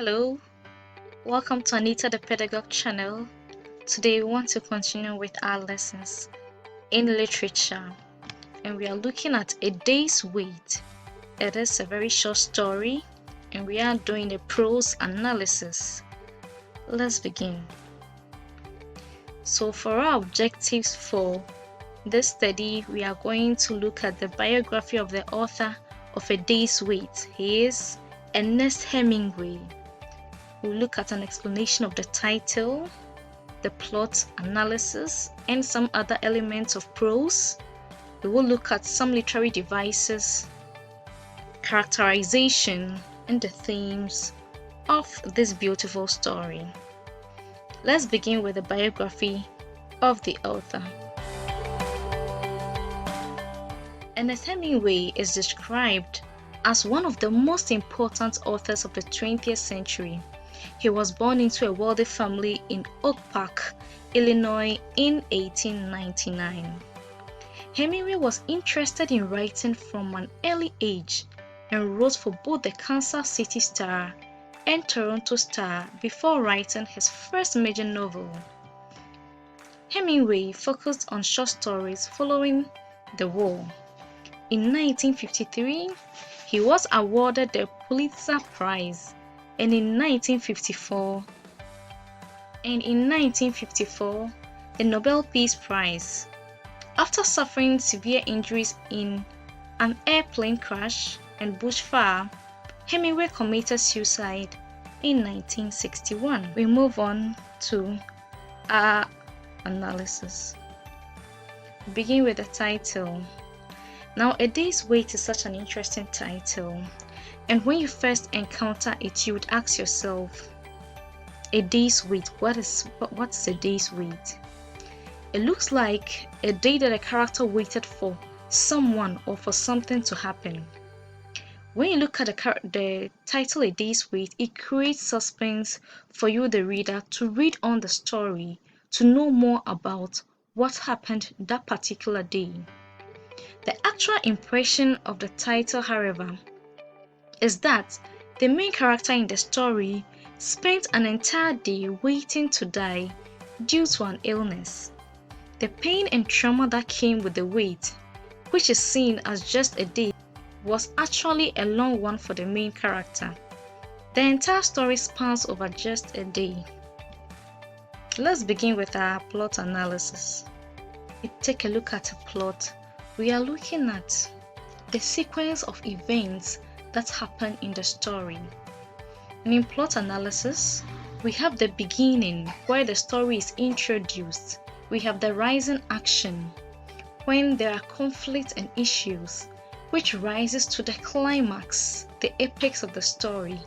Hello, welcome to Anita the Pedagogue channel. Today we want to continue with our lessons in literature, and we are looking at A Day's Wait. It is a very short story and we are doing a prose analysis. Let's begin. So for our objectives for this study, we are going to look at the biography of the author of A Day's Wait. He is Ernest Hemingway. We'll look at an explanation of the title, the plot analysis, and some other elements of prose. We will look at some literary devices, characterization, and the themes of this beautiful story. Let's begin with the biography of the author. Ernest Hemingway is described as one of the most important authors of the 20th century. He was born into a wealthy family in Oak Park, Illinois in 1899. Hemingway was interested in writing from an early age and wrote for both the Kansas City Star and Toronto Star before writing his first major novel. Hemingway focused on short stories following the war. In 1953, he was awarded the Pulitzer Prize, and in 1954, the Nobel Peace Prize. After suffering severe injuries in an airplane crash and bushfire, Hemingway committed suicide in 1961. We move on to our analysis. We begin with the title. Now, A Day's Wait is such an interesting title, and when you first encounter it, you would ask yourself, a day's wait, what's a day's wait? It looks like a day that a character waited for someone or for something to happen. When you look at the title A Day's Wait, it creates suspense for you, the reader, to read on the story, to know more about what happened that particular day. The actual impression of the title, however, is that the main character in the story spent an entire day waiting to die due to an illness. The pain and trauma that came with the wait, which is seen as just a day, was actually a long one for the main character. The entire story spans over just a day. Let's begin with our plot analysis. We take a look at a plot. We are looking at the sequence of events that happen in the story. And in plot analysis, we have the beginning where the story is introduced. We have the rising action when there are conflicts and issues, which rises to the climax, the apex of the story,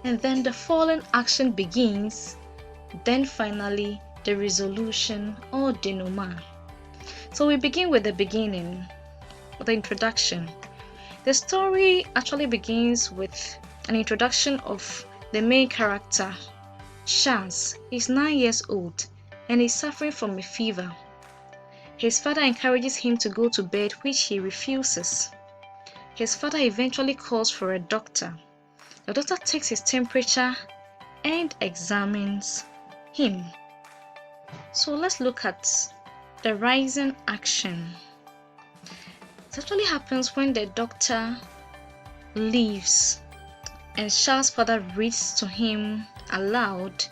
and then the falling action begins, then finally the resolution or denouement. So we begin with the beginning, the introduction. The story actually begins with an introduction of the main character, Charles. He's 9 years old and is suffering from a fever. His father encourages him to go to bed, which he refuses. His father eventually calls for a doctor. The doctor takes his temperature and examines him. So let's look at the rising action. It actually happens when the doctor leaves and Charles' father reads to him aloud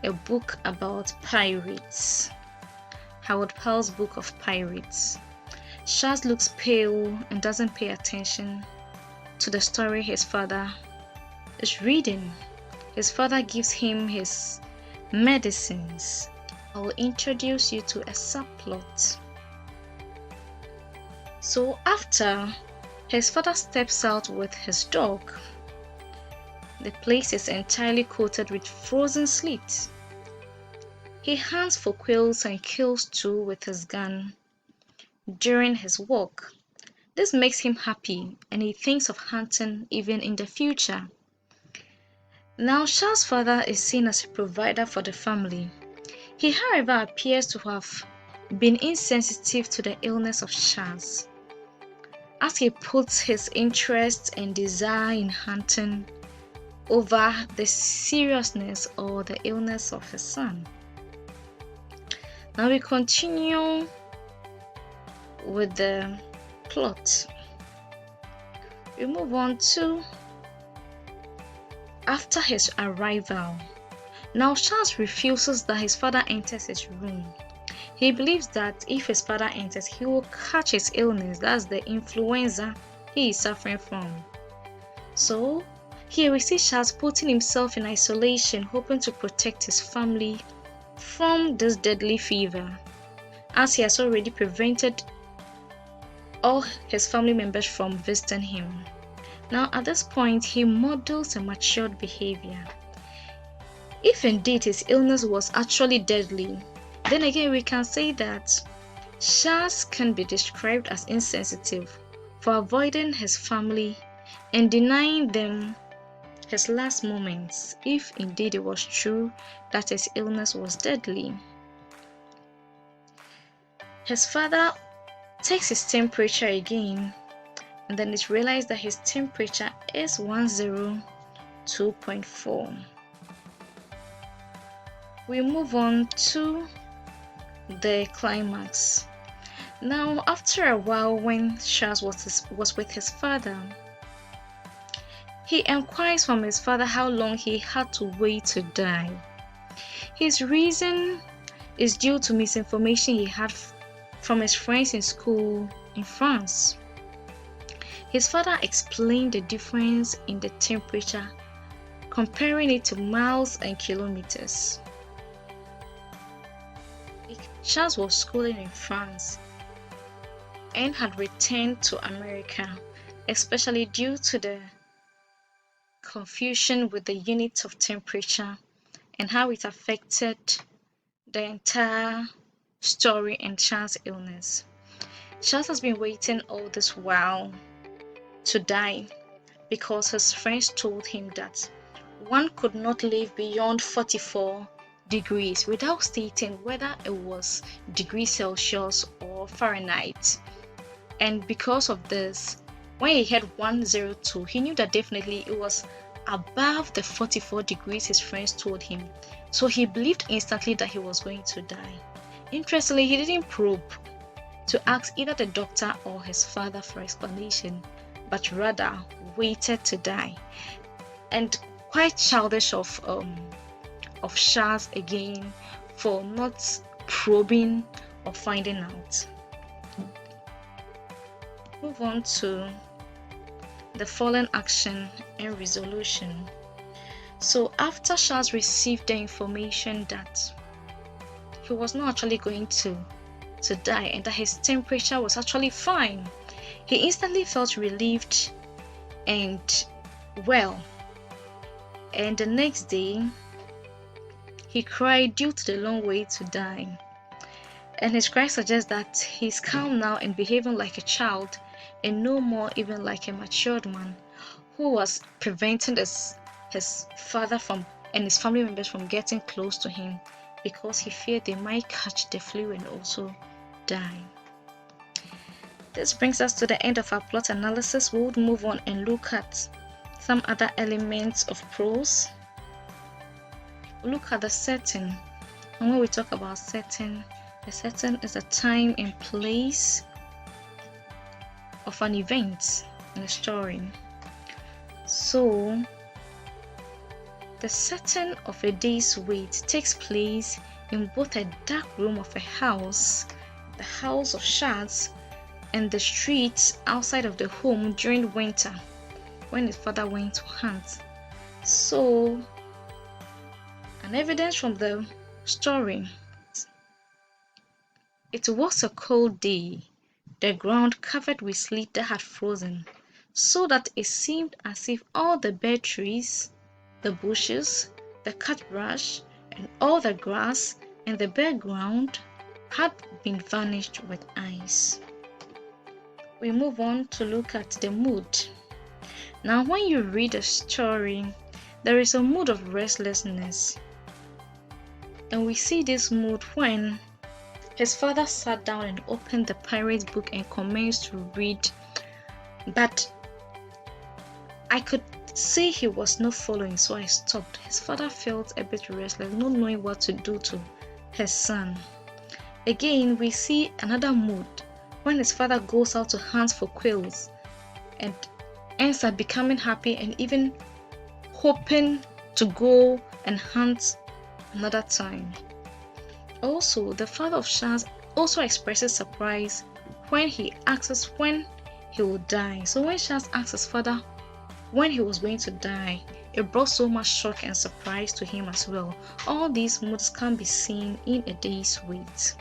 a book about pirates. Howard Pell's book of pirates. Charles looks pale and doesn't pay attention to the story his father is reading. His father gives him his medicines. I will introduce you to a subplot. So after his father steps out with his dog, the place is entirely coated with frozen sleet. He hunts for quails and kills 2 with his gun during his walk. This makes him happy and he thinks of hunting even in the future. Now Charles' father is seen as a provider for the family. He, however, appears to have been insensitive to the illness of Charles. As he puts his interest and desire in hunting over the seriousness or the illness of his son. Now we continue with the plot. We move on to after his arrival. Now Charles refuses that his father enters his room. He believes that if his father enters, he will catch his illness, that's the influenza he is suffering from. So here we see Charles putting himself in isolation, hoping to protect his family from this deadly fever, as he has already prevented all his family members from visiting him. Now at this point, he models a matured behavior. If indeed his illness was actually deadly, then again we can say that Charles can be described as insensitive for avoiding his family and denying them his last moments, if indeed it was true that his illness was deadly. His father takes his temperature again, and then it's realized that his temperature is 102.4. We move on to the climax. Now, after a while, when Charles was with his father, he inquires from his father how long he had to wait to die. His reason is due to misinformation he had from his friends in school in France. His father explained the difference in the temperature, comparing it to miles and kilometers. Charles was schooling in France and had returned to America, especially due to the confusion with the units of temperature and how it affected the entire story and Charles' illness. Charles has been waiting all this while to die because his friends told him that one could not live beyond 44 degrees without stating whether it was degrees Celsius or Fahrenheit. And because of this, when he had 102, he knew that definitely it was above the 44 degrees his friends told him. So he believed instantly that he was going to die. Interestingly, he didn't probe to ask either the doctor or his father for explanation, but rather waited to die. And quite childish of Charles again for not probing or finding out. Move on to the following action and resolution. So after Charles received the information that he was not actually going to die and that his temperature was actually fine, he instantly felt relieved and well. And the next day, he cried due to the long wait to die. And his cry suggests that he's calm now and behaving like a child and no more even like a matured man who was preventing his father from and his family members from getting close to him because he feared they might catch the flu and also die. This brings us to the end of our plot analysis. We would move on and look at some other elements of prose. We'll look at the setting. And when we talk about setting, the setting is a time and place of an event in a story. So the setting of a day's wait takes place in both a dark room of a house, the house of Charles, and the streets outside of the home during winter when his father went to hunt. So an evidence from the story: it was a cold day, the ground covered with sleet that had frozen, so that it seemed as if all the bare trees, the bushes, the cut brush, and all the grass and the bare ground had been vanished with ice. We move on to look at the mood. Now, when you read a story, there is a mood of restlessness. And we see this mood when his father sat down and opened the pirate book and commenced to read. But I could See, he was not following, so I stopped. His father felt a bit restless, not knowing what to do to his son. Again, we see another mood when his father goes out to hunt for quails and ends up becoming happy and even hoping to go and hunt another time. Also, the father of Charles also expresses surprise when he asks when he will die. So when Charles asked his father when he was going to die, it brought so much shock and surprise to him as well. All these moods can be seen in A Day's Wait.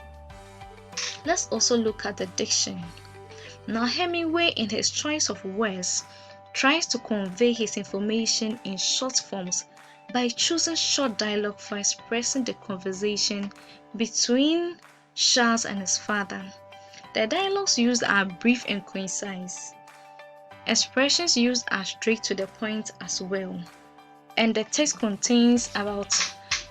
Let's also look at the diction. Now, Hemingway, in his choice of words, tries to convey his information in short forms by choosing short dialogue for expressing the conversation between Charles and his father. The dialogues used are brief and concise. Expressions used are straight to the point as well. And the text contains about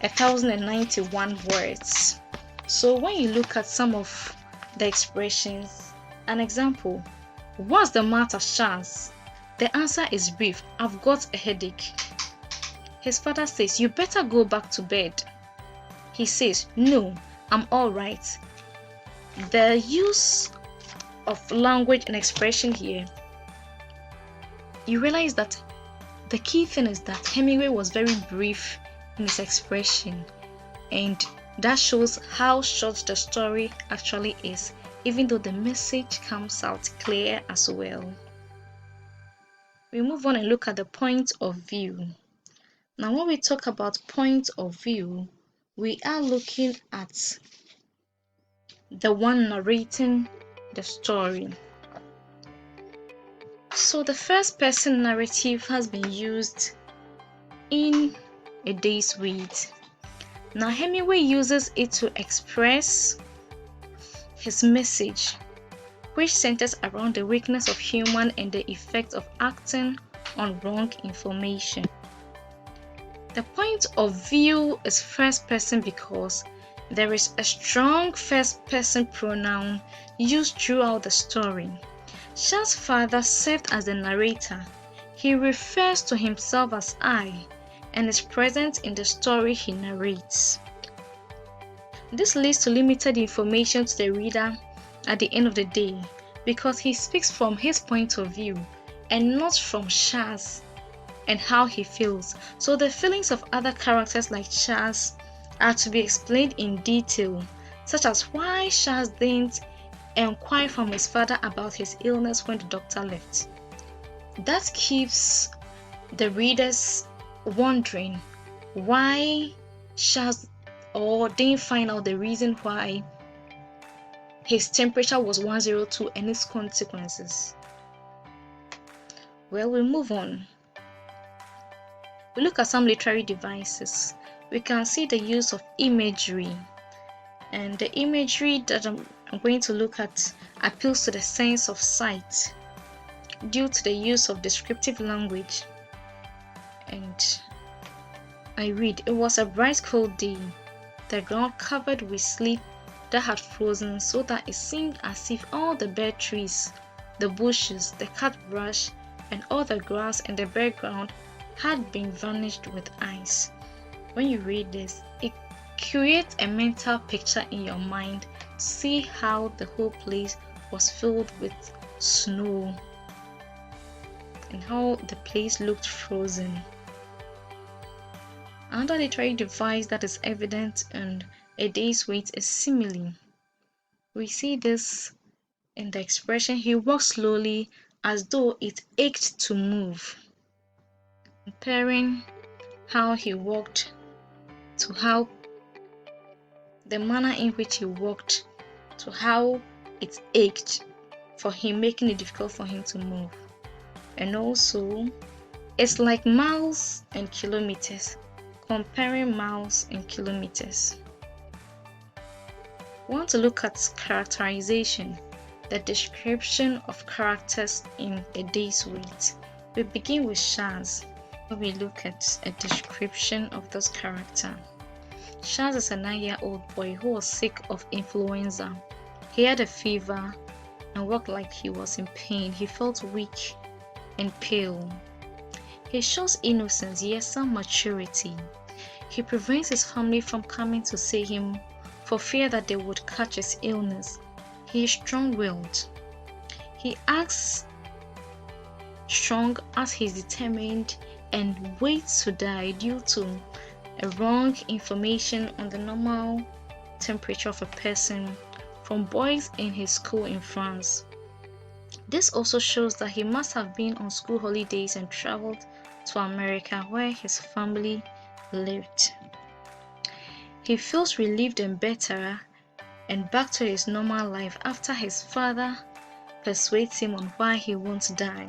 1,091 words. So when you look at some of the expressions, an example, what's the matter, Charles? The answer is brief, I've got a headache. His father says, you better go back to bed. He says, no, I'm all right. The use of language and expression here, you realize that the key thing is that Hemingway was very brief in his expression, and that shows how short the story actually is, even though the message comes out clear as well. We move on and look at the point of view. Now, when we talk about point of view, we are looking at the one narrating the story. So the first person narrative has been used in A Day's Wait. Now, Hemingway uses it to express his message, which centers around the weakness of human and the effect of acting on wrong information. The point of view is first person because there is a strong first person pronoun used throughout the story. Charles' father served as the narrator. He refers to himself as I and is present in the story he narrates. This leads to limited information to the reader at the end of the day because he speaks from his point of view and not from Charles and how he feels. So the feelings of other characters like Charles are to be explained in detail, such as why Charles didn't inquire from his father about his illness when the doctor left. That keeps the readers wondering why Charles didn't find out the reason why his temperature was 102 and its consequences. Well, we'll move on. We look at some literary devices. We can see the use of imagery, and the imagery that I'm going to look at appeals to the sense of sight due to the use of descriptive language. And I read, it was a bright cold day, the ground covered with sleet that had frozen so that it seemed as if all the bare trees, the bushes, the cut brush, and all the grass in the background had been vanished with ice. When you read this, it creates a mental picture in your mind to see how the whole place was filled with snow and how the place looked frozen. Another literary device that is evident in A Day's Wait is simile. We see this in the expression, he walked slowly as though it ached to move. Comparing how he walked to how the manner in which he walked to how it ached for him, making it difficult for him to move. And also, it's like miles and kilometers, comparing miles and kilometers. We want to look at characterization, the description of characters in A Day's Wait. We begin with Charles. We look at a description of this character. Charles is a 9-year-old boy who was sick of influenza. He had a fever and walked like he was in pain. He felt weak and pale. He shows innocence, yes, some maturity. He prevents his family from coming to see him for fear that they would catch his illness. He is strong-willed. He acts strong as he is determined and waits to die due to a wrong information on the normal temperature of a person from boys in his school in France. This also shows that he must have been on school holidays and traveled to America where his family lived. He feels relieved and better and back to his normal life after his father persuades him on why he won't die.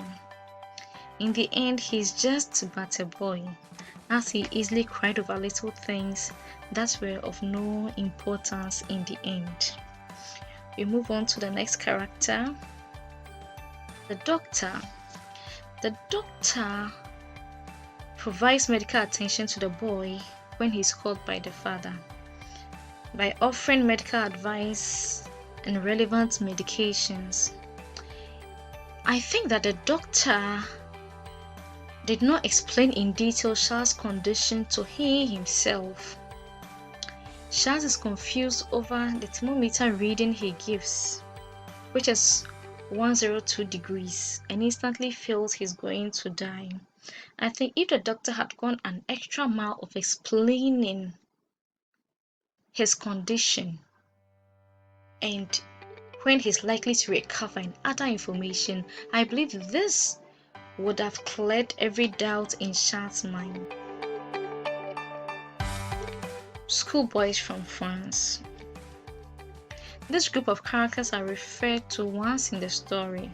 In the end, he's just but a boy, as he easily cried over little things that were of no importance in the end. We move on to the next character, the doctor. The doctor provides medical attention to the boy when he's called by the father by offering medical advice and relevant medications. I think that the doctor did not explain in detail Charles' condition to he himself. Charles is confused over the thermometer reading he gives, which is 102 degrees, and instantly feels he's going to die. I think if the doctor had gone an extra mile of explaining his condition and when he's likely to recover and other information, I believe this would have cleared every doubt in Charles' mind. Schoolboys from France. This group of characters are referred to once in the story.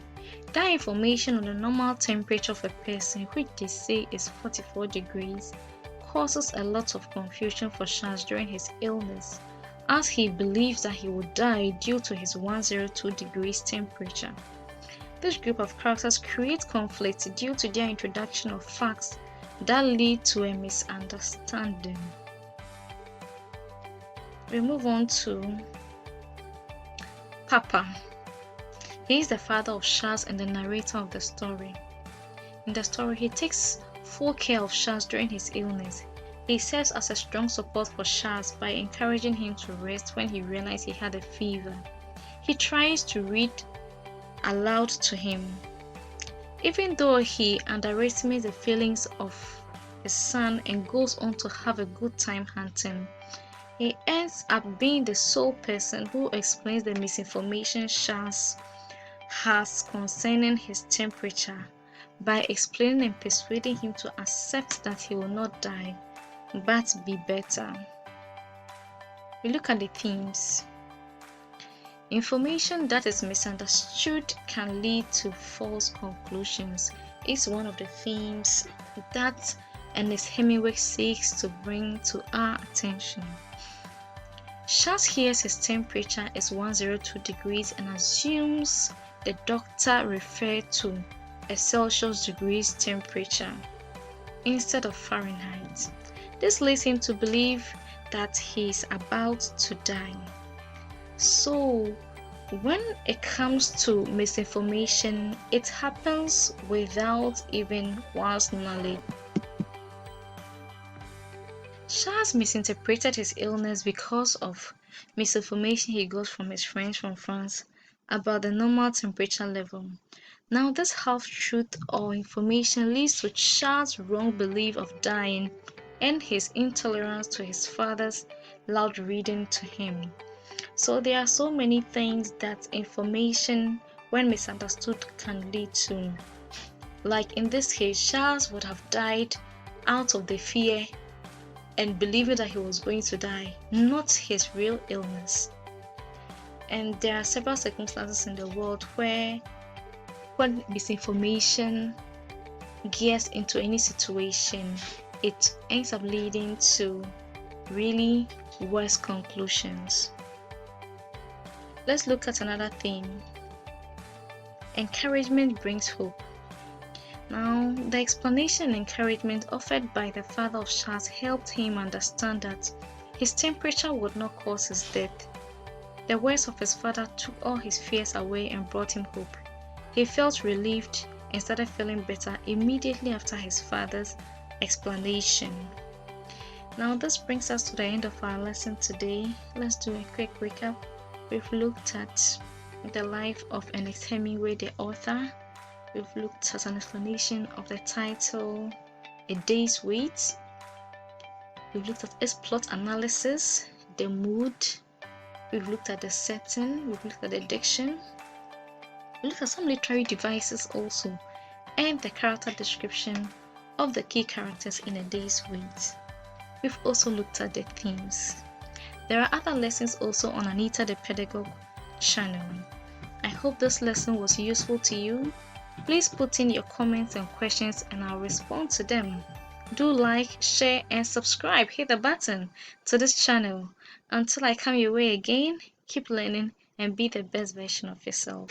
That information on the normal temperature of a person, which they say is 44 degrees, causes a lot of confusion for Charles during his illness, as he believes that he would die due to his 102 degrees temperature. This group of characters create conflict due to their introduction of facts that lead to a misunderstanding. We move on to Papa. He is the father of Charles and the narrator of the story. In the story, he takes full care of Charles during his illness. He serves as a strong support for Charles by encouraging him to rest when he realized he had a fever. He tries to read aloud to him. Even though he underestimates the feelings of his son and goes on to have a good time hunting, he ends up being the sole person who explains the misinformation Charles has concerning his temperature by explaining and persuading him to accept that he will not die but be better. We look at the themes. Information that is misunderstood can lead to false conclusions is one of the themes that Ernest Hemingway seeks to bring to our attention. Charles hears his temperature is 102 degrees and assumes the doctor referred to a Celsius degrees temperature instead of Fahrenheit. This leads him to believe that he is about to die. So, when it comes to misinformation, it happens without even one's knowledge. Charles misinterpreted his illness because of misinformation he got from his friends from France about the normal temperature level. Now, this half-truth or information leads to Charles' wrong belief of dying and his intolerance to his father's loud reading to him. So there are so many things that information, when misunderstood, can lead to. Like in this case, Charles would have died out of the fear and believing that he was going to die, not his real illness. And there are several circumstances in the world where when misinformation gears into any situation, it ends up leading to really worse conclusions. Let's look at another theme. Encouragement brings hope. Now, the explanation and encouragement offered by the father of Charles helped him understand that his temperature would not cause his death. The words of his father took all his fears away and brought him hope. He felt relieved and started feeling better immediately after his father's explanation. Now this brings us to the end of our lesson today. Let's do a quick recap. We've looked at the life of Ernest Hemingway, the author. We've looked at an explanation of the title, A Day's Wait. We've looked at its plot analysis, the mood. We've looked at the setting. We've looked at the diction. We looked at some literary devices also, and the character description of the key characters in A Day's Wait. We've also looked at the themes. There are other lessons also on Anita the Pedagogue channel. I hope this lesson was useful to you. Please put in your comments and questions and I'll respond to them. Do like, share and subscribe. Hit the button to this channel. Until I come your way again, keep learning and be the best version of yourself.